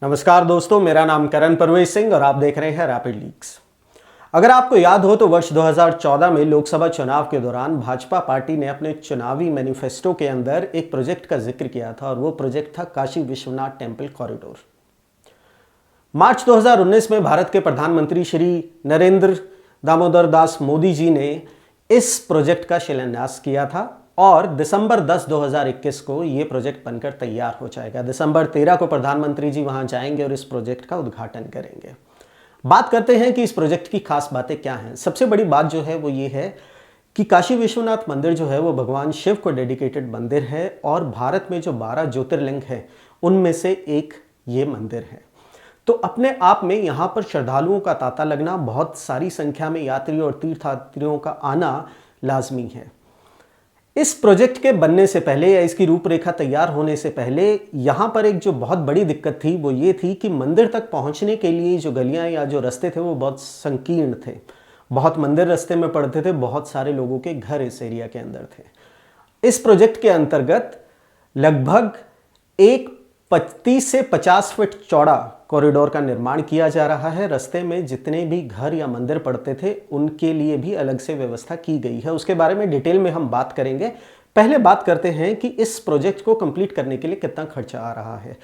नमस्कार दोस्तों, मेरा नाम करण परवेज सिंह और आप देख रहे हैं रैपिड लीक्स। अगर आपको याद हो तो वर्ष 2014 में लोकसभा चुनाव के दौरान भाजपा पार्टी ने अपने चुनावी मैनिफेस्टो के अंदर एक प्रोजेक्ट का जिक्र किया था और वो प्रोजेक्ट था काशी विश्वनाथ टेम्पल कॉरिडोर। मार्च 2019 में भारत के प्रधानमंत्री श्री नरेंद्र दामोदर दास मोदी जी ने इस प्रोजेक्ट का शिलान्यास किया था और दिसंबर 10, 2021 को ये प्रोजेक्ट बनकर तैयार हो जाएगा। दिसंबर 13 को प्रधानमंत्री जी वहां जाएंगे और इस प्रोजेक्ट का उद्घाटन करेंगे। बात करते हैं कि इस प्रोजेक्ट की खास बातें क्या हैं। सबसे बड़ी बात जो है वो ये है कि काशी विश्वनाथ मंदिर जो है वो भगवान शिव को डेडिकेटेड मंदिर है और भारत में जो 12 ज्योतिर्लिंग है उनमें से एक ये मंदिर है। तो अपने आप में यहाँ पर श्रद्धालुओं का तांता लगना, बहुत सारी संख्या में यात्री और तीर्थयात्रियों का आना लाजमी है। इस प्रोजेक्ट के बनने से पहले या इसकी रूपरेखा तैयार होने से पहले यहाँ पर एक जो बहुत बड़ी दिक्कत थी वो ये थी कि मंदिर तक पहुँचने के लिए जो गलियाँ या जो रास्ते थे वो बहुत संकीर्ण थे। बहुत मंदिर रास्ते में पड़ते थे, बहुत सारे लोगों के घर इस एरिया के अंदर थे। इस प्रोजेक्ट के अंतर्गत लगभग एक 30 से 50 फीट चौड़ा कॉरिडोर का निर्माण किया जा रहा है। रास्ते में जितने भी घर या मंदिर पड़ते थे उनके लिए भी अलग से व्यवस्था की गई है। उसके बारे में डिटेल में हम बात करेंगे। पहले बात करते हैं कि इस प्रोजेक्ट को कंप्लीट करने के लिए कितना खर्चा आ रहा है।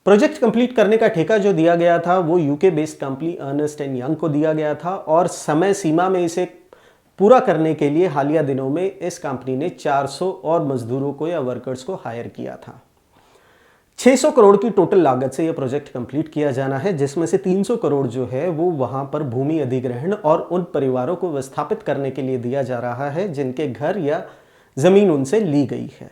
प्रोजेक्ट कंप्लीट करने का ठेका जो दिया गया था वो UK based company Ernst and Young को दिया गया था और समय सीमा में इसे पूरा करने के लिए हालिया दिनों में इस कंपनी ने 400 और मजदूरों को या वर्कर्स को हायर किया था। 600 करोड़ की टोटल लागत से यह प्रोजेक्ट कंप्लीट किया जाना है, जिसमें से 300 करोड़ जो है वो वहां पर भूमि अधिग्रहण और उन परिवारों को विस्थापित करने के लिए दिया जा रहा है जिनके घर या जमीन उनसे ली गई है।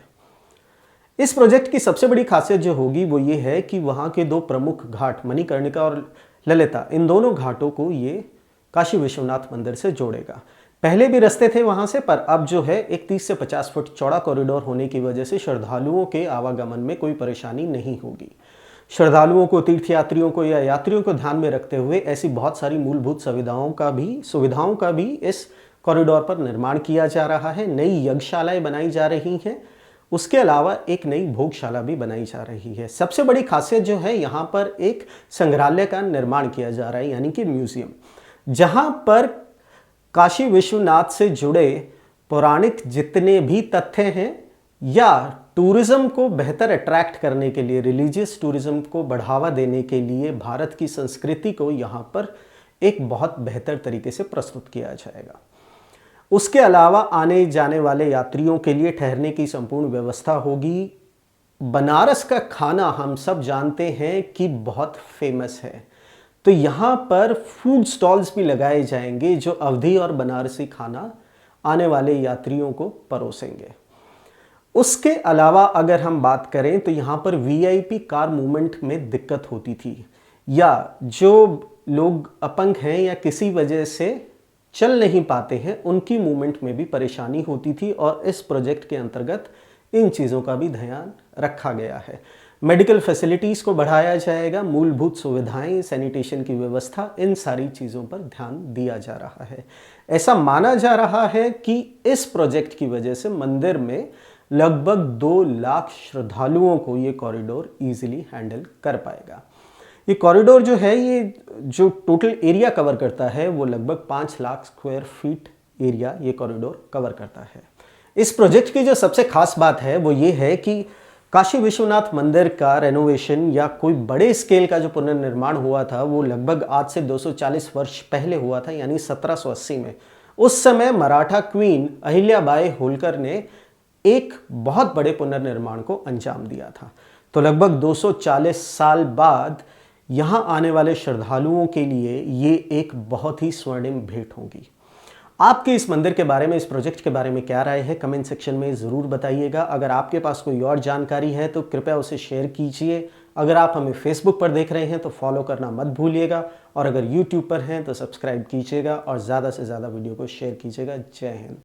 इस प्रोजेक्ट की सबसे बड़ी खासियत जो होगी वो ये है कि वहां के दो प्रमुख घाट मणिकर्णिका और ललिता, इन दोनों घाटों को ये काशी विश्वनाथ मंदिर से जोड़ेगा। पहले भी रास्ते थे वहां से, पर अब जो है एक 30 से 50 फुट चौड़ा कॉरिडोर होने की वजह से श्रद्धालुओं के आवागमन में कोई परेशानी नहीं होगी। श्रद्धालुओं को, तीर्थयात्रियों को या यात्रियों को ध्यान में रखते हुए ऐसी बहुत सारी मूलभूत सुविधाओं का भी इस कॉरिडोर पर निर्माण किया जा रहा है। नई यज्ञशालाएं बनाई जा रही हैं, उसके अलावा एक नई भोगशाला भी बनाई जा रही है। सबसे बड़ी खासियत जो है, यहाँ पर एक संग्रहालय का निर्माण किया जा रहा है, यानी कि म्यूजियम, जहां पर काशी विश्वनाथ से जुड़े पौराणिक जितने भी तथ्य हैं या टूरिज्म को बेहतर अट्रैक्ट करने के लिए, रिलीजियस टूरिज्म को बढ़ावा देने के लिए भारत की संस्कृति को यहाँ पर एक बहुत बेहतर तरीके से प्रस्तुत किया जाएगा। उसके अलावा आने जाने वाले यात्रियों के लिए ठहरने की संपूर्ण व्यवस्था होगी। बनारस का खाना हम सब जानते हैं कि बहुत फेमस है, तो यहाँ पर फूड स्टॉल्स भी लगाए जाएंगे जो अवधी और बनारसी खाना आने वाले यात्रियों को परोसेंगे। उसके अलावा अगर हम बात करें तो यहाँ पर वीआईपी कार मूवमेंट में दिक्कत होती थी, या जो लोग अपंग हैं या किसी वजह से चल नहीं पाते हैं उनकी मूवमेंट में भी परेशानी होती थी और इस प्रोजेक्ट के अंतर्गत इन चीज़ों का भी ध्यान रखा गया है। मेडिकल फैसिलिटीज़ को बढ़ाया जाएगा, मूलभूत सुविधाएं, सैनिटेशन की व्यवस्था, इन सारी चीज़ों पर ध्यान दिया जा रहा है। ऐसा माना जा रहा है कि इस प्रोजेक्ट की वजह से मंदिर में लगभग 2 लाख श्रद्धालुओं को ये कॉरिडोर ईजिली हैंडल कर पाएगा। ये कॉरिडोर जो है, ये जो टोटल एरिया कवर करता है वो लगभग 5 लाख स्क्वायर फीट एरिया ये कॉरिडोर कवर करता है। इस प्रोजेक्ट की जो सबसे खास बात है वो ये है कि काशी विश्वनाथ मंदिर का रेनोवेशन या कोई बड़े स्केल का जो पुनर्निर्माण हुआ था वो लगभग आज से 240 वर्ष पहले हुआ था, यानी 1780 में। उस समय मराठा क्वीन अहिल्याबाई होलकर ने एक बहुत बड़े पुनर्निर्माण को अंजाम दिया था। तो लगभग 240 साल बाद यहाँ आने वाले श्रद्धालुओं के लिए ये एक बहुत ही स्वर्णिम भेंट होगी। आपके इस मंदिर के बारे में, इस प्रोजेक्ट के बारे में क्या राय है, कमेंट सेक्शन में ज़रूर बताइएगा। अगर आपके पास कोई और जानकारी है तो कृपया उसे शेयर कीजिए। अगर आप हमें फेसबुक पर देख रहे हैं तो फॉलो करना मत भूलिएगा, और अगर यूट्यूब पर हैं तो सब्सक्राइब कीजिएगा और ज़्यादा से ज़्यादा वीडियो को शेयर कीजिएगा। जय हिंद।